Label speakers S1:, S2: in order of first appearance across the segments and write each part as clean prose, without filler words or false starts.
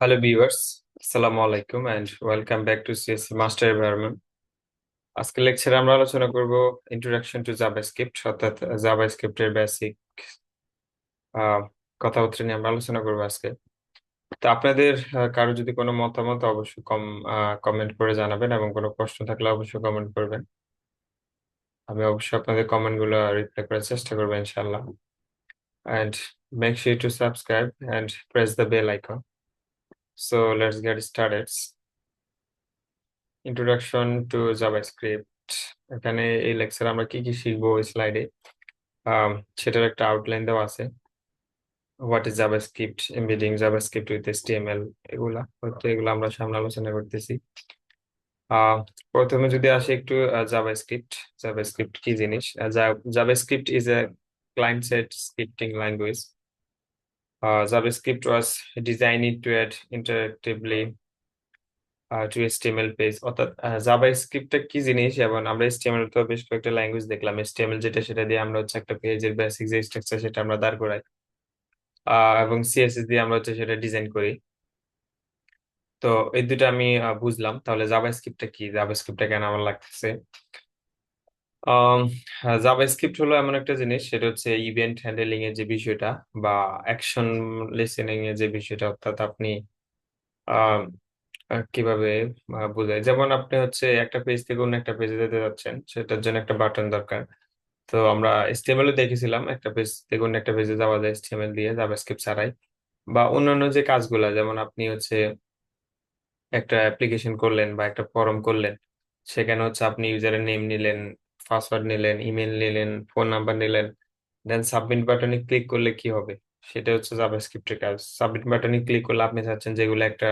S1: Hello viewers, Assalamu alaikum and welcome back to CSE Mastery environment. আজকের লেকচারে আমরা আলোচনা করব ইন্ট্রোডাকশন টু জাভাস্ক্রিপ্ট অর্থাৎ জাভাস্ক্রিপ্টের বেসিক কথাবার্তা নিয়ে আমরা আলোচনা করব আজকে। তো আপনাদের কারো যদি কোনো মতামত অবশ্যই কমেন্ট করে জানাবেন এবং কোনো প্রশ্ন থাকলে অবশ্যই কমেন্ট করবেন। আমি অবশ্যই আপনাদের কমেন্ট গুলো রিপ্লাই করার চেষ্টা করবো ইনশাআল্লাহ। And make sure to subscribe and press the bell icon. So let's get started. Introduction to JavaScript. এখানে এই লেকচারে আমরা কি কি শিখবো ওই স্লাইডে সেটার একটা আউটলাইন দেওয়া আছে। What is JavaScript, embedding JavaScript with HTML, এগুলা হয়তো এগুলো আমরা সামনে আলোচনা করতেছি। আহ প্রথমে যদি আসি একটু জাভাস্ক্রিপ্ট। জাভাস্ক্রিপ্ট কি জিনিস? JavaScript is a client side scripting language. JavaScript was designed to add interactively to HTML page. অর্থাৎ জাভাস্ক্রিপ্টটা কি জিনিস, এবং আমরা HTML তো বেশ কয়েকটা ল্যাঙ্গুয়েজ দেখলাম। HTML যেটা, সেটা দিয়ে আমরা হচ্ছে একটা পেজের বেসিক যে স্ট্রাকচার সেটা আমরা দাঁড় করাই, এবং CSS দিয়ে আমরা হচ্ছে সেটা ডিজাইন করি। তো এই দুটো আমি বুঝলাম। তাহলে জাভাস্ক্রিপ্টটা কি, জাভাস্ক্রিপ্টটা কেন আমার লাগতেছে? জাভাস্ক্রিপ্ট হলো এমন একটা জিনিস, সেটা হচ্ছে ইভেন্ট হ্যান্ডলিং এর যে বিষয়টা বা অ্যাকশন লিসেনিং এর যে বিষয়টা। অর্থাৎ আপনি আহ কিভাবে বোঝায়, যেমন আপনি হচ্ছে একটা পেজ থেকে অন্য একটা পেজে যেতে যাচ্ছেন, সেটার জন্য একটা বাটন দরকার। তো আমরা HTML এ দেখেছিলাম একটা পেজ থেকে অন্য একটা পেজে যাওয়া যায় HTML দিয়ে, জাভাস্ক্রিপ্ট ছাড়াই। বা অন্যান্য যে কাজগুলা, যেমন আপনি হচ্ছে একটা অ্যাপ্লিকেশন করলেন বা একটা ফর্ম করলেন, সেখানে হচ্ছে আপনি ইউজারের নেম নিলেন, পাসওয়ার্ড নিলেন, ইমেল নিলেন, ফোন নাম্বার নিলেন, দেন সাবমিট বাটনে ক্লিক করলে কি হবে, সেটা হচ্ছে জাভাস্ক্রিপ্টের কাজ। সাবমিট বাটনে ক্লিক করলে আপনি চাচ্ছেন যেগুলো একটা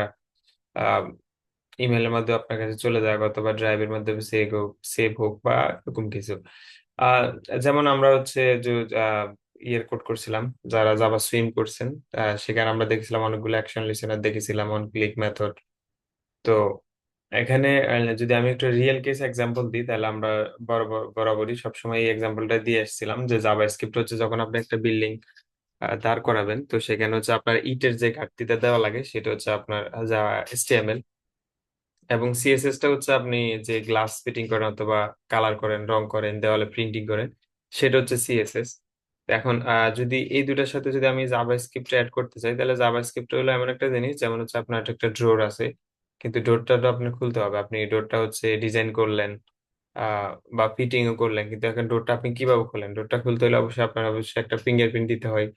S1: ইমেলের মাধ্যমে আপনার কাছে চলে যাক, অথবা ড্রাইভের মাধ্যমে সেভ হোক বা এরকম কিছু। আহ যেমন আমরা হচ্ছে যে ইয়ের কোড করছিলাম, যারা জাভা সুইম করছেন, সেখানে আমরা দেখেছিলাম অনেকগুলো অ্যাকশন লিসেনার দেখেছিলাম, অন ক্লিক মেথড। তো এখানে যদি আমি একটা রিয়েল কেস এক্সাম্পল দিই, তাহলে আমরা বরাবরই সবসময় এই এক্সাম্পলটা দিয়ে আসছিলাম যে জাভা স্ক্রিপ্ট হচ্ছে যখন আপনি একটা বিল্ডিং দাঁড় করাবেন, তো সেখানে হচ্ছে আপনার ইটের যে ঘাটতিটা দেওয়া লাগে সেটা হচ্ছে আপনার যা HTML, এবং CSS টা হচ্ছে আপনি যে গ্লাস ফিটিং করেন অথবা কালার করেন, রং করেন, দেওয়ালে প্রিন্টিং করেন, সেটা হচ্ছে CSS। এখন যদি এই দুটার সাথে যদি আমি জাভাস্ক্রিপ্ট অ্যাড করতে চাই, তাহলে জাভাস্ক্রিপ্ট হলো এমন একটা জিনিস, যেমন হচ্ছে আপনার একটা ড্রোর আছে, কিন্তু ডোরটা তো আপনার খুলতে হবে। আপনি ডোরটা হচ্ছে ডিজাইন করলেন বা ফিটিংও করলেন, কিন্তু এখন ডোরটা আপনি কিভাবে খোলেন? ডোরটা খুলতে হলে অবশ্যই আপনার অবশ্যই একটা ফিঙ্গারপ্রিন্ট দিতে হয়,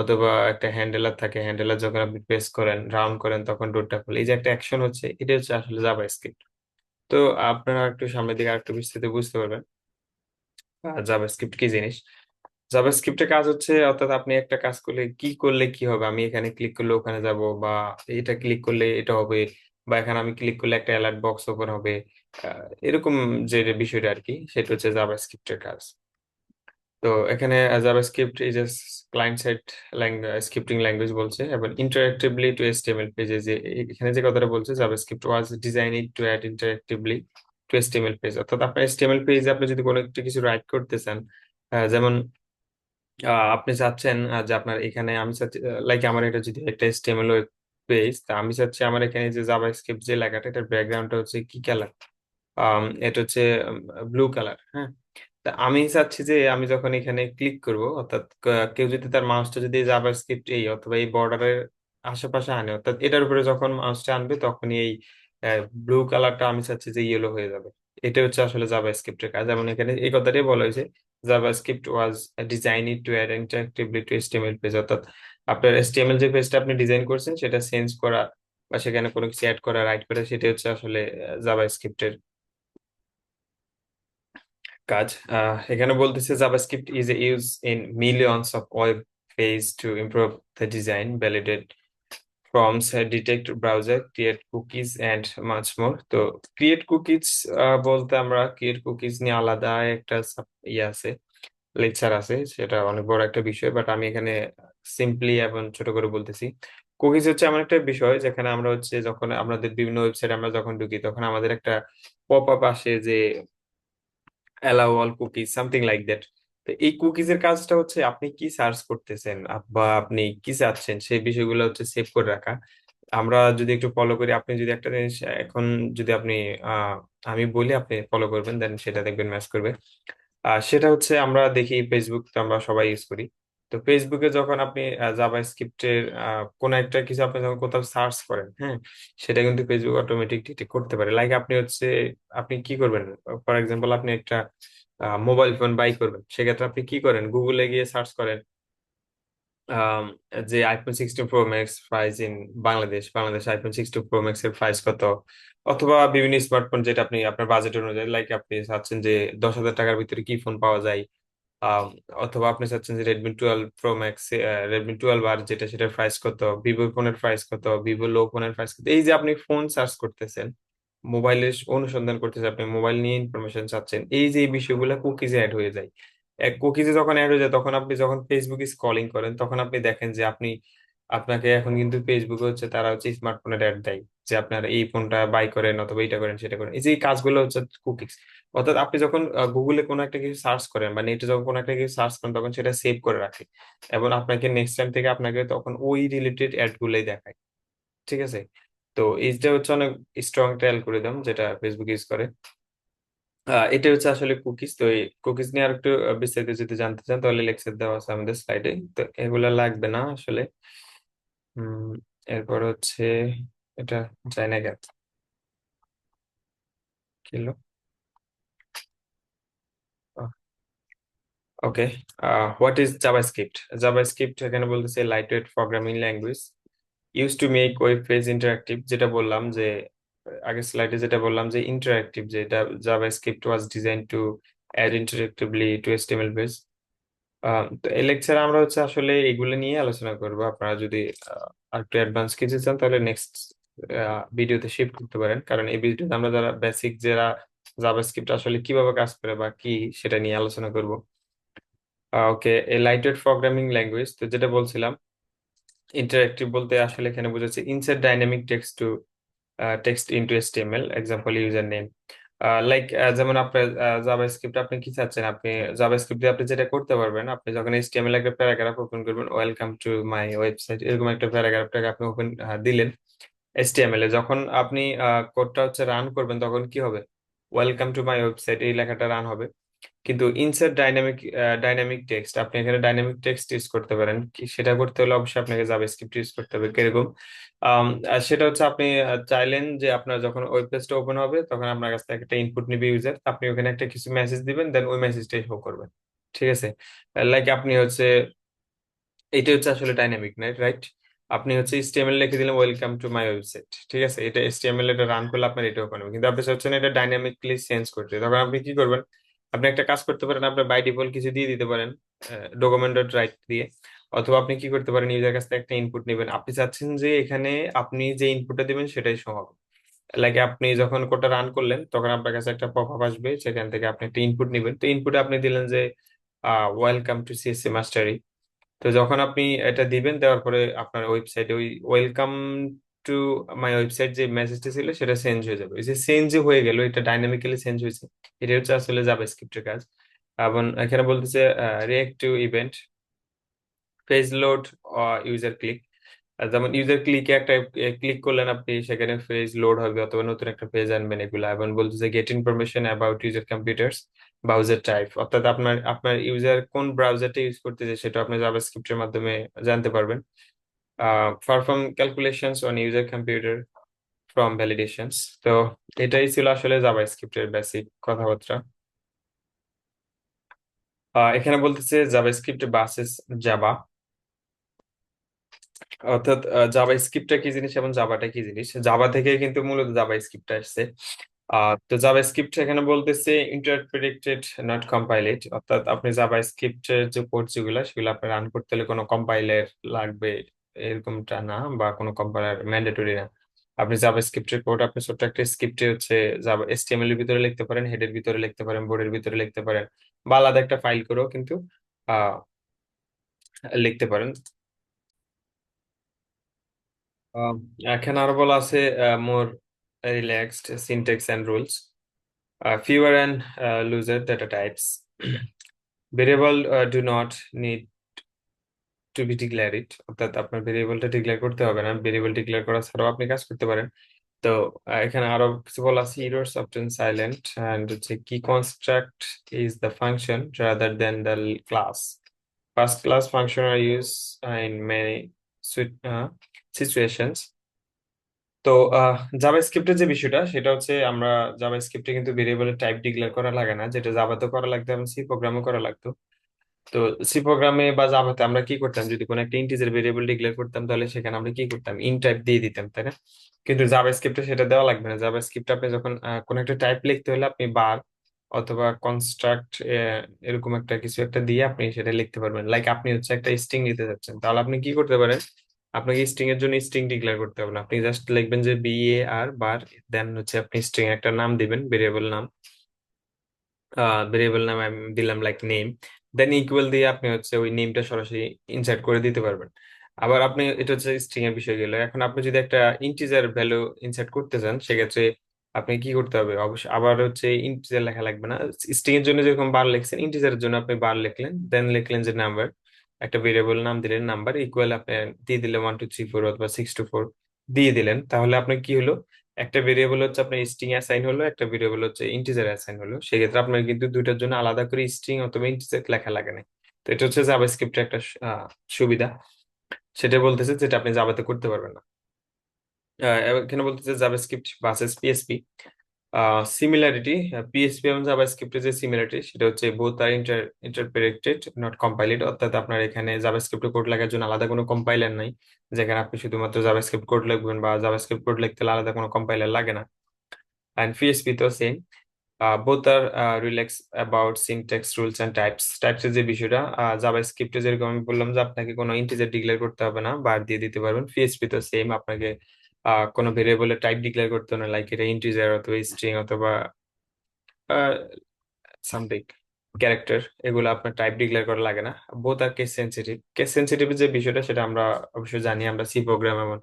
S1: অথবা একটা হ্যান্ডেলার থাকে, হ্যান্ডেলার যখন আপনি প্রেস করেন, রাউন্ড করেন, তখন ডোরটা খুলে। এই যে একটা অ্যাকশন হচ্ছে, এটা হচ্ছে আসলে জাভাস্ক্রিপ্ট। তো আপনারা একটু সামনের দিকে আরেকটু বিস্তারিত বুঝতে পারবেন জাভাস্ক্রিপ্ট কি জিনিস। জাভাস্ক্রিপ্টের কাজ হচ্ছে, অর্থাৎ আপনি একটা কাজ করলে কি হবে, আমি এখানে ক্লিক করলে ওখানে যাব, বা এটা ক্লিক করলে এটা হবে, বা এখানে আমি ক্লিক করলে একটা অ্যালার্ট বক্স ওপেন হবে, এরকম যে যে বিষয়টা আর কি, সেটা হচ্ছে জাভাস্ক্রিপ্টের কাজ। তো এখানে JavaScript is a client side scripting language বলছে, এবং ইন্টারঅ্যাক্টিভলি টু HTML পেজে, যে এখানে যে কথাটা বলছে, JavaScript was designed to add interactively to HTML page. অর্থাৎ আপনার HTML পেজে আপনি যদি কোনো একটা কিছু রাইট করতে চান, যেমন আপনি চাচ্ছেন যে আপনার এখানে, আমি চাচ্ছি লাইক আমার এটা যদি একটা HTML ওয়েব পেজ, তা আমি চাচ্ছি আমার এখানে যে জাভাস্ক্রিপ্ট যে লেখাটা, এটার ব্যাকগ্রাউন্ডটা হচ্ছে কি কালার? এটা হচ্ছে ব্লু কালার। হ্যাঁ, তা আমি চাচ্ছি যে আমি যখন এখানে ক্লিক করব, অর্থাৎ কেউ যদি তার মাউসটা যদি জাভাস্ক্রিপ্ট এই অথবা এই বর্ডারের আশেপাশে আনে, অর্থাৎ এটার উপরে যখন মাউসটা আনবে, তখনই এই ব্লু কালারটা আমি চাচ্ছি যে ইয়েলো হয়ে যাবে। এটা হচ্ছে আসলে জাভাস্ক্রিপ্টের কাজ। যেমন এখানে এই কথাটাই বলা হয়েছে, JavaScript was designed to add interactively to HTML page. অর্থাৎ আপনার HTML যে পেজটা আপনি ডিজাইন করছেন, সেটা চেঞ্জ করা বা সেখানে কোনো কিছু অ্যাড করা, রাইট করা, সেটা হচ্ছে আসলে জাভাস্ক্রিপ্টের কাজ। এখানে বলতেছে JavaScript is use in millions of web page to improve the design, validate forms, detect browser, create cookies and much more. তো ক্রিয়েট কুকিজ বলতে, আমরা ক্রিয়েট কুকিজ নিয়ে আলাদা একটা ইয়ে আছে, লেকচার আছে, সেটা অনেক বড় একটা বিষয়, বাট আমি এখানে সিম্পলি এবং ছোট করে বলতেছি। কুকিজ হচ্ছে এমন একটা বিষয় যেখানে আমরা হচ্ছে যখন আমাদের বিভিন্ন ওয়েবসাইট আমরা যখন ঢুকি, তখন আমাদের একটা পপ আপ আসে যে allow all cookies, something like that. তো এই কুকিজের কাজটা হচ্ছে আপনি কি সার্চ করতেছেন বা আপনি কি চাচ্ছেন সেই বিষয়গুলো হচ্ছে সেভ করে রাখা। আমরা যদি একটু ফলো করি, আপনি যদি একটা জিনিস এখন যদি আপনি আহ আমি বলি আপনি ফলো করবেন, দেন সেটা দেখবেন ম্যাচ করবে। সেটা হচ্ছে আমরা দেখি ফেসবুক তো আমরা সবাই ইউজ করি। তো ফেসবুকে যখন আপনি জাভা স্ক্রিপ্টের কোন একটা কিছু আপনি যখন কোথাও সার্চ করেন, হ্যাঁ, সেটা কিন্তু ফেসবুক অটোমেটিক ডিটেক্ট করতে পারে। লাইক আপনি হচ্ছে আপনি কি করবেন, ফর এক্সাম্পল আপনি একটা মোবাইল ফোন বাই করবেন, সেক্ষেত্রে আপনি কি করেন, গুগলে গিয়ে সার্চ করেন আম, যে iPhone 16 Pro Max price in Bangladesh iPhone 16 Pro Max এর প্রাইস কত, অথবা বিভিন্ন স্মার্টফোন যেটা আপনি আপনার বাজেট অনুযায়ী, লাইক আপনি চাচ্ছেন যে 10,000 টাকার ভিতরে কি ফোন পাওয়া যায়, আম, অথবা আপনি চাচ্ছেন যে Redmi 12 Pro Max, Redmi 12 আর যেটা সেটার প্রাইস কত, ভিভো ফোনের প্রাইস কত, ভিভো লো ফোনের প্রাইস কত। এই যে আপনি ফোন সার্চ করতেছেন, মোবাইলে অনুসন্ধান করতেছেন, আপনি মোবাইল নিয়ে ইনফরমেশন চাচ্ছেন, এই যে এই বিষয়গুলো কুকিজে অ্যাড হয়ে যায়। এক কুকিজে যখন অ্যাড হয়ে যায়, তখন আপনি যখন ফেসবুকে স্ক্রলিং করেন, তখন আপনি দেখেন যে আপনাকে এখন কিন্তু ফেসবুকে হচ্ছে তারা হচ্ছে স্মার্টফোনের অ্যাড দেয়, যে আপনার এই ফোনটা বাই করেন অথবা এটা করেন সেটা করেন। এই যে এই কাজগুলো হচ্ছে কুকিজ। অর্থাৎ আপনি যখন গুগলে কোনো একটা কিছু সার্চ করেন বা নেটে যখন কোনো একটা কিছু সার্চ করেন, তখন সেটা সেভ করে রাখে এবং আপনাকে নেক্সট টাইম থেকে আপনাকে তখন ওই রিলেটেড অ্যাড গুলোই দেখায়। ঠিক আছে। তো এইটা হচ্ছে অনেক স্ট্রং একটা অ্যালগোরিদম যেটা ফেসবুক ইউজ করে। এটা হচ্ছে আসলে কুকিজ। তো এই কুকিজ নিয়ে আর একটু বিস্তারিত যদি জানতে চান, তাহলে লেকচার দেওয়া আছে আমাদের স্লাইডে, তো এগুলা লাগবে না আসলে। উম এরপর হচ্ছে এটা যায় না কেন, kilo. Okay, what is JavaScript? JavaScript এখানে বলতেছে light weight programming language use to make web page interactive. যেটা বললাম যে আগের স্লাইডে যেটা বললাম যে ইন্টারাক্টিভ, যেটা JavaScript was design to add interactively to HTML page. তো এই লেকচারে আমরা হচ্ছে আসলে এগুলো নিয়ে আলোচনা করব। আপনারা যদি আর একটু অ্যাডভান্স কিছু চান, তাহলে নেক্সট ভিডিওতে শিফট করতে পারেন, কারণ এই ভিডিওতে আমরা যারা বেসিক যারা জাভাস্ক্রিপ্ট আসলে কিভাবে কাজ করে বা কি সেটা নিয়ে আলোচনা করব। ওকে, এই লাইট ওয়েট প্রোগ্রামিং ল্যাঙ্গুয়েজ, তো যেটা বলছিলাম ইন্টারেক্টিভ বলতে আসলে এখানে বোঝাচ্ছে insert dynamic text to text into HTML, example user name. Like যেমন আপনার জাভাস্ক্রিপ্ট আপনি কি চাচ্ছেন, আপনি জাভাস্ক্রিপ্ট দিয়ে আপনি যেটা করতে পারবেন, আপনি যখন এইচটিএমএল একটা প্যারাগ্রাফ ওপেন করবেন, ওয়েলকাম টু মাই ওয়েবসাইট এরকম একটা প্যারাগ্রাফটাকে আপনি ওপেন দিলেন এইচটিএমএল এ, যখন আপনি কোডটা হচ্ছে রান করবেন, তখন কি হবে, ওয়েলকাম টু মাই ওয়েবসাইট এই লেখাটা রান হবে। কিন্তু ইনসার্ট ডাইনামিক টেক্সট, আপনি এখানে ডাইনামিক টেক্সট ইউজ করতে পারেন, কি সেটা করতে হলে অবশ্যই আপনাকে জাভাস্ক্রিপ্ট ইউজ করতে হবে। কিরকম? আর সেটা হচ্ছে আপনি চাইলেন যে আপনার যখন ওয়েব পেজটা ওপেন হবে, তখন আপনার কাছ থেকে একটা ইনপুট নিবে ইউজার, আপনি ওখানে একটা কিছু মেসেজ দিবেন, দেন ওই মেসেজটাই শো করবেন। ঠিক আছে। লাইক আপনি হচ্ছে এটা হচ্ছে আসলে ডাইনামিক, রাইট রাইট। আপনি হচ্ছে HTML লিখে দিলেন ওয়েলকাম টু মাই ওয়েবসাইট, ঠিক আছে, এটা HTML এটা রান করলে আপনার এটা ওপেন হবে, কিন্তু আপনি চাচ্ছেন এটা ডাইনামিকলি চেঞ্জ করতে, তখন আপনি কি করবেন, আপনি একটা কাজ করতে পারেন, আপনি বাই ডিফল্ট কিছু দিয়ে দিতে পারেন ডকুমেন্ট ডট রাইট দিয়ে, অথবা আপনি কি করতে পারেন, ইউজার কাছ থেকে একটা ইনপুট নেবেন, আপনি চাচ্ছেন যে এখানে আপনি যে ইনপুটটা দিবেন সেটাই শো হবে। লাইক আপনি যখন কোডটা রান করলেন, তখন আপনার কাছে একটা পপ আপ আসবে, সেখান থেকে আপনি একটা ইনপুট নেবেন, তো ইনপুটে আপনি দিলেন যে ওয়েলকাম টু CSE মাস্টারি। তো যখন আপনি এটা দিবেন, দেওয়ার পরে আপনার ওয়েবসাইটে ওই ওয়েলকাম টু মাই ওয়েবসাইট যে মেসেজটা ছিল সেটা চেঞ্জ হয়ে যাবে। এই যে চেঞ্জ যে হয়ে গেল, এটা ডাইনামিক্যালি চেঞ্জ হয়েছে, এটা হচ্ছে আসলে জাভাস্ক্রিপ্টের কাজ। এবং এখানে বলতেছে react to event, page load, user click. যেমন ইউজার ক্লিকে একটা ক্লিক করলেন আপনি, সেখানে পেজ লোড হবে অথবা নতুন একটা পেজ আনবেন এগুলা। এবং বলতেছে get information about user computers, browser type, অর্থাৎ আপনার আপনার ইউজার কোন ব্রাউজারটা ইউজ করতেছে সেটা আপনি জাভাস্ক্রিপ্টের মাধ্যমে জানতে পারবেন। Perform calculations on user computer from ভ্যালিডেশনস। তো এটাই ছিল আসলে জাভাস্ক্রিপ্টের বেসিক কথাবার্তা। এখানে বলতেছে জাভাস্ক্রিপ্ট বাসেস জাভা, অর্থাৎ জাভা স্ক্রিপ্টটা কি জিনিস এবং জাভাটা কি জিনিস। জাভা থেকে কিন্তু মূলত জাভা স্ক্রিপ্টটা আসছে। তো জাভা স্ক্রিপ্ট এখানে বলতেছে ইন্টারপ্রেটেড নট কম্পাইলেড, অর্থাৎ আপনি জাভা স্ক্রিপ্টের যে কোড যেগুলো সেগুলো আপনি রান করতে হলে কোনো কম্পাইলার লাগবে এরকমটা না, বা কোনো কম্পাইলার ম্যান্ডেটরি না। আপনি জাভা স্ক্রিপ্টের কোড আপনি ছোট্ট একটা স্ক্রিপ্টে হচ্ছে জাভা HTML এর ভিতরে লিখতে পারেন, হেডের ভিতরে লিখতে পারেন, বডির ভিতরে লিখতে পারেন, বা আলাদা একটা ফাইল করেও কিন্তু আহ লিখতে পারেন। আহ, এখানে আরো বলা আছে more relaxed syntax and rules, fewer and looser data types. Variable do not need to be declare it, অর্থাৎ আপনার ভেরিয়েবলটা ডিক্লেয়ার করতে হবে না, ভেরিয়েবল ডিক্লেয়ার করা ছাড়াও আপনি কাজ করতে পারেন। তো এখানে আরো কিছু বলা আছে, errors often silent, and হচ্ছে কি construct is the function rather than the class. First class function are used in many situations. তো জাভাস্ক্রিপ্টের যে বিষয়টা সেটা হচ্ছে, আমরা জাভাস্ক্রিপ্টে কিন্তু ভেরিয়েবলের টাইপ ডিক্লেয়ার করা লাগে না, যেটা জাভাতে করা লাগতো এবং সি প্রোগ্রামে করা লাগতো। তো সি প্রোগ্রামে বা জাভাতে আমরা কি করতাম, যদি কোনো একটা ইন্টিজার ভেরিয়েবল ডিক্লেয়ার করতাম তাহলে সেখানে আমরা কি করতাম, ইন টাইপ দিয়ে দিতাম, তাই না? কিন্তু জাভাস্ক্রিপ্টে সেটা দেওয়া লাগবে না। জাভাস্ক্রিপ্টে আপনি যখন কোনো একটা টাইপ লিখতে হলে আপনি বার অথবা কনস্ট্রাক্ট এরকম একটা কিছু একটা দিয়ে আপনি সেটা লিখতে পারবেন। লাইক আপনি হচ্ছে একটা স্ট্রিং নিতে চাচ্ছেন, তাহলে আপনি কি করতে পারেন, আপনাকে স্ট্রিং এর জন্য স্ট্রিং ডিক্লেয়ার করতে হবে না, আপনি জাস্ট লিখবেন যে BAR বার, দেন হচ্ছে আপনি স্ট্রিং একটা নাম দিবেন, ভেরিয়েবল নাম, ভেরিয়েবল নাম আমি দিলাম লাইক নেম, দেন ইকুয়াল দিয়ে আপনি হচ্ছে ওই নেমটা সরাসরি ইনসার্ট করে দিতে পারবেন। আবার আপনি, এটা হচ্ছে স্ট্রিং এর বিষয় গেল, এখন আপনি যদি একটা ইন্টিজার ভ্যালু ইনসার্ট করতে চান সেক্ষেত্রে আপনি কি করতে হবে, অবশ্যই আবার হচ্ছে ইন্টিজার লেখা লাগবে না। স্ট্রিং এর জন্য যেরকম বার লিখছেন, ইন্টিজারের জন্য আপনি বার লিখলেন, দেন লিখলেন যে নাম্বার, একটা ভেরিয়েবল নাম দিলেন নাম্বার, ইকুয়াল আপনি দিয়ে দিলেন 1 2 3 4 অথবা 6 to 4 দিয়ে দিলেন, তাহলে আপনার কি হলো, একটা ভেরিয়েবল হচ্ছে আপনার স্ট্রিং অ্যাসাইন হলো, একটা ভেরিয়েবল হচ্ছে ইন্টিজার অ্যাসাইন হলো। সেক্ষেত্রে আপনার কিন্তু দুইটার জন্য আলাদা করে স্ট্রিং অথবা ইন্টিজার লেখা লাগে না। তো এটা হচ্ছে জাভাস্ক্রিপ্টের একটা সুবিধা, সেটা বলতেছে যেটা আপনি জাভাতে করতে পারবেন না। এখানে বলতেছে JavaScript versus PSP similarity. PSP এবং জাভাস্ক্রিপ্টের যে সিমিলারিটি সেটা হচ্ছে বোথ আর ইন্টারপ্রেটেড নট কম্পাইলেড, অর্থাৎ আপনার এখানে জাভাস্ক্রিপ্ট কোড লেখার জন্য আলাদা কোনো কম্পাইলার নাই, যেখানে আপনি শুধুমাত্র জাভাস্ক্রিপ্ট কোড লিখবেন বা জাভাস্ক্রিপ্ট কোড লিখতে হলে আলাদা কোনো কম্পাইলার লাগে না। And PHP তো same, both are relax about syntax rules and types. Types এর যে বিষয়টা, জাভাস্ক্রিপ্টে যেরকম আমি বললাম যে আপনাকে কোনো ইন্টিজার ডিক্লেয়ার করতে হবে না, বার দিয়ে দিতে পারবেন। পিএইচপি তো সেম, আপনাকে কোনো ভেরিয়েবলের টাইপ ডিক্লেয়ার করতে হবে না, লাইক এটা ইন্টিজার অথবা স্ট্রিং অথবা সামথিং ক্যারেক্টার, এগুলো আপনার টাইপ ডিক্লেয়ার করা লাগে না। বোথ আর কেস সেন্সিটিভ। কেস সেন্সিটিভ যে বিষয়টা সেটা আমরা অবশ্যই জানি, আমরা সি প্রোগ্রাম এবং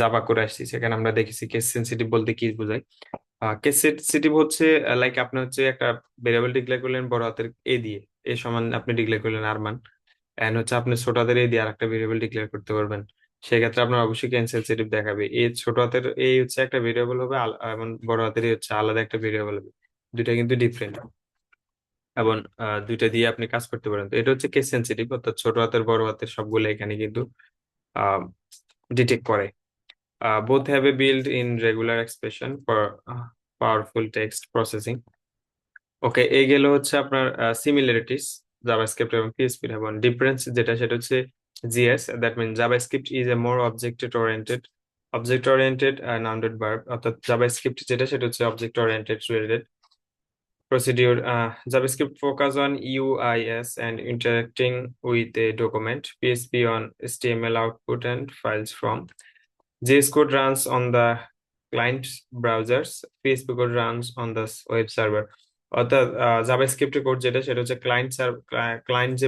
S1: জাভা করে আসছি, সেখানে আমরা দেখেছি কেস সেন্সিটিভ বলতে কি বোঝায়। কেস সেন্সিটিভ হচ্ছে লাইক আপনি হচ্ছে একটা ভেরিয়েবল ডিক্লেয়ার করলেন বড় হাতের এ দিয়ে, এ সমান আপনি ডিক্লেয়ার করলেন আরমান, এন্ড হচ্ছে আপনি ছোট হাতের এ দিয়ে আরেকটা ভেরিয়েবল ডিক্লেয়ার করতে পারবেন। সেক্ষেত্রে আপনার অবশ্যই কেস সেন্সিটিভ দেখাবে। এ ছোট হাতের এ হচ্ছে একটা ভেরিয়েবল হবে, এবং বড় হাতের এ হচ্ছে আলাদা একটা ভেরিয়েবল হবে, দুইটা কিন্তু ডিফারেন্ট, এবং দুইটা দিয়ে আপনি কাজ করতে পারেন। তো এটা হচ্ছে কেস সেন্সিটিভ, অর্থাৎ ছোট হাতের বড় হাতের সবগুলো এখানে কিন্তু ডিটেক্ট করে। Both have a built-in regular expression for powerful text processing. ওকে, এই গেল হচ্ছে আপনার সিমিলারিটিস জাভাস্ক্রিপ্ট এবং পিএইচপি এর। এবং ডিফারেন্স যেটা সেটা হচ্ছে JS, that mean JavaScript is a more object oriented নাউন্ডেড ভার্ব, অর্থাৎ জাভাস্ক্রিপ্ট যেটা সেটা হচ্ছে object oriented related procedure. JavaScript focus on UIS and interacting with a document. PHP on HTML output and files from. JS code runs on the client browsers. PHP code runs on the web server. অর্থাৎ JavaScript code যেটা সেটা হচ্ছে client যে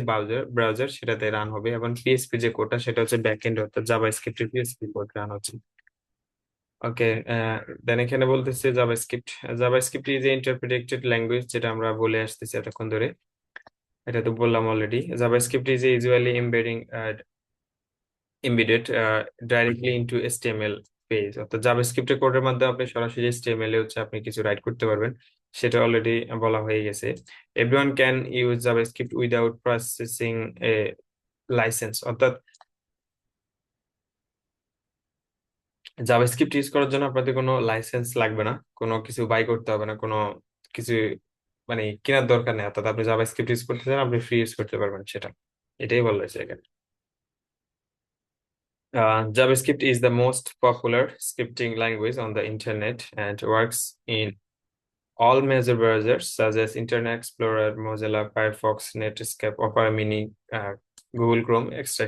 S1: browser সেটাতে run হবে, এবং PSP যে কোডটা সেটা হচ্ছে ব্যাকএন্ড, অর্থাৎ জাভাস্ক্রিপ্টের পিএসপি কোড রান হচ্ছে। ওকে, দেন এখানে বলতেছে JavaScript is A interpreted language, যেটা আমরা বলে আসতেছি এতক্ষণ ধরে, এটা তো বললাম already. JavaScript is usually embedded directly into HTML page, অর্থাৎ জাভাস্ক্রিপ্টের কোডের মাধ্যমে আপনি সরাসরি HTML এ হচ্ছে আপনি কিছু রাইট করতে পারবেন, সেটা অলরেডি বলা হয়ে গেছে। Everyone can use JavaScript without processing A licence, অর্থাৎ জাভাস্ক্রিপ্ট ইউজ করার জন্য আপনাদের কোনো লাইসেন্স লাগবে না, কোনো কিছু বাই করতে হবে না, কোনো কিছু মানে কেনার দরকার নেই, অর্থাৎ আপনি জাভাস্ক্রিপ্ট ইউজ করতে চান আপনি ফ্রি ইউজ করতে পারবেন সেটা, এটাই বলা হয়েছে এখানে। JavaScript is the most popular scripting language on the internet and works in all major browsers such as Internet Explorer, Mozilla, Firefox, Netscape, Opera Mini, Google Chrome, etc.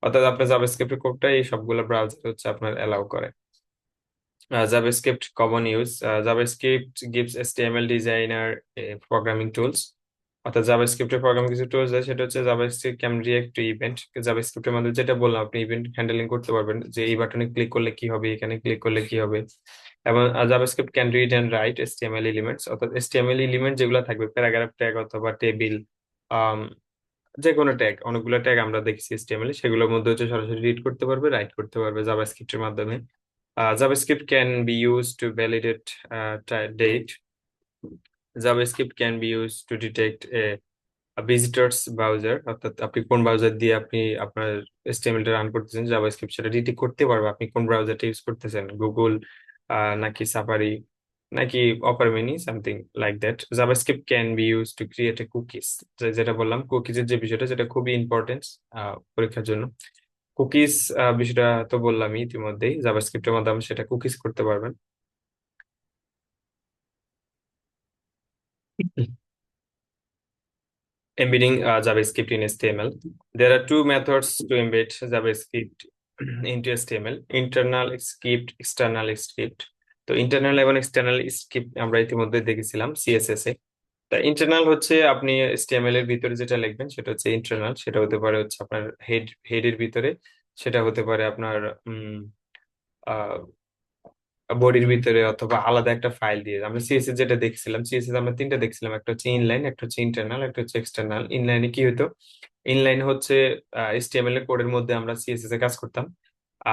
S1: অর্থাৎ আপনার জাভাস্ক্রিপ্টের কোডটা এই সবগুলো ব্রাউজার হচ্ছে আপনার অ্যালাউ করে। JavaScript common use. JavaScript gives HTML designer programming tools. অর্থাৎ জাভাস্ক্রিপ্টের programme কিছু টুলস আছে, সেটা হচ্ছে JavaScript can react to event. জাভাস্ক্রিপ্টের মধ্যে যেটা বললাম আপনি ইভেন্ট হ্যান্ডলিং করতে পারবেন, যে এই বাটনে ক্লিক করলে কি হবে, এখানে ক্লিক করলে কি হবে। এবং JavaScript can read and write HTML elements, অর্থাৎ HTML এলিমেন্ট যেগুলো থাকবে প্যারাগ্রাফ ট্যাগ অথবা টেবিল, যে কোনো ট্যাগ, অনেকগুলো ট্যাগ আমরা দেখছি HTML এ, সেগুলোর মধ্যে হচ্ছে সরাসরি রিড করতে পারবে, রাইট করতে পারবে জাভাস্ক্রিপ্টের মাধ্যমে। JavaScript can be used to validate date. JavaScript can be used to detect a visitor's browser, অর্থাৎ আপনি কোন ব্রাউজার দিয়ে আপনি আপনার HTML টা রান করতেছেন, জাভাস্ক্রিপ্ট সেটা ডিটেক্ট করতে পারবে আপনি কোন ব্রাউজারটা ইউজ করতেছেন, গুগল নাকি সাফারি নাকি অপার mini, something like that. JavaScript can be use to create a cookies, যেটা বললাম কুকিজের যে বিষয়টা, যেটা খুবই ইম্পর্টেন্ট পরীক্ষার জন্য। কুকিজ বিষয়টা তো বললামই ইতিমধ্যেই, জাভাস্ক্রিপ্টের মাধ্যমে সেটা কুকিজ করতে পারবেন। Embedding JavaScript in HTML. There are two methods to embed JavaScript into HTML: internal script, external script. তো ইন্টারনাল এবং এক্সটার্নাল স্ক্রিপ্ট আমরা ইতিমধ্যে দেখেছিলাম সিএসএস এ। তা ইন্টারনাল হচ্ছে আপনি HTML এর ভিতরে যেটা লিখবেন সেটা হচ্ছে ইন্টারনাল, সেটা হতে পারে হচ্ছে আপনার হেডের ভিতরে, সেটা হতে পারে আপনার বডির ভিতরে, অথবা আলাদা একটা ফাইল দিয়ে। আমরা সিএসএস যেটা দেখছিলাম, সিএসএস আমরা তিনটা দেখছিলাম, একটা হচ্ছে ইনলাইন, একটা হচ্ছে ইন্টারনাল, একটা হচ্ছে এক্সটার্নাল। ইনলাইনে কি হতো, ইনলাইন হচ্ছে HTML এর কোডের মধ্যে আমরা সিএসএস এ কাজ করতাম,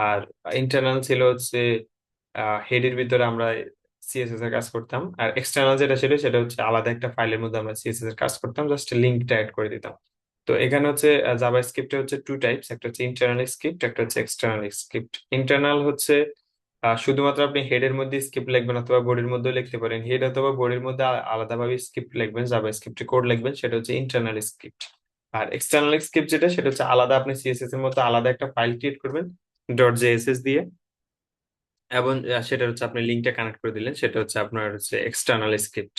S1: আর ইন্টারনাল ছিল হচ্ছে হেডের ভিতরে আমরা সিএসএস এর কাজ করতাম, আর এক্সটার্নাল যেটা ছিল সেটা হচ্ছে আলাদা একটা ফাইলের মধ্যে আমরা সিএসএস এর কাজ করতাম, জাস্ট লিঙ্কটা অ্যাড করে দিতাম। তো এখানে হচ্ছে জাভা স্ক্রিপ্টে হচ্ছে টু টাইপস, একটা হচ্ছে ইন্টারনাল স্ক্রিপ্ট, একটা হচ্ছে এক্সটার্নাল স্ক্রিপ্ট। ইন্টারনাল হচ্ছে শুধুমাত্র আপনি হেডের মধ্যে স্ক্রিপ্ট লিখবেন অথবা বডির মধ্যেও লিখতে পারেন, হেড অথবা বডির মধ্যে আলাদাভাবে স্ক্রিপ্ট লিখবেন, জাভা স্ক্রিপ্টে কোড লিখবেন, সেটা হচ্ছে ইন্টারনাল স্ক্রিপ্ট। আর এক্সটার্নাল স্ক্রিপ্ট যেটা, সেটা হচ্ছে আলাদা আপনি সিএসএস এর মতো আলাদা একটা ফাইল ক্রিয়েট করবেন .jss দিয়ে, এবং সেটা হচ্ছে আপনি লিঙ্কটা কানেক্ট করে দিলেন, সেটা হচ্ছে আপনার হচ্ছে এক্সটার্নাল স্ক্রিপ্ট।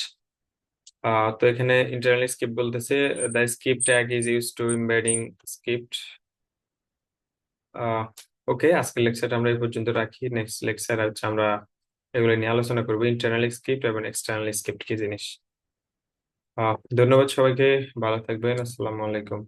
S1: তো এখানে ইন্টারনাল স্ক্রিপ্ট বলতেছে the script tag is use to embedding script. Okay, আজকের লেকচারটা আমরা এই পর্যন্ত রাখি। নেক্সট লেকচার হচ্ছে আমরা এগুলো নিয়ে আলোচনা করবো, ইন্টারনাল স্ক্রিপ্ট এবং এক্সটার্নাল স্ক্রিপ্ট কি জিনিস। ধন্যবাদ সবাইকে, ভালো থাকবেন, আসসালামু আলাইকুম।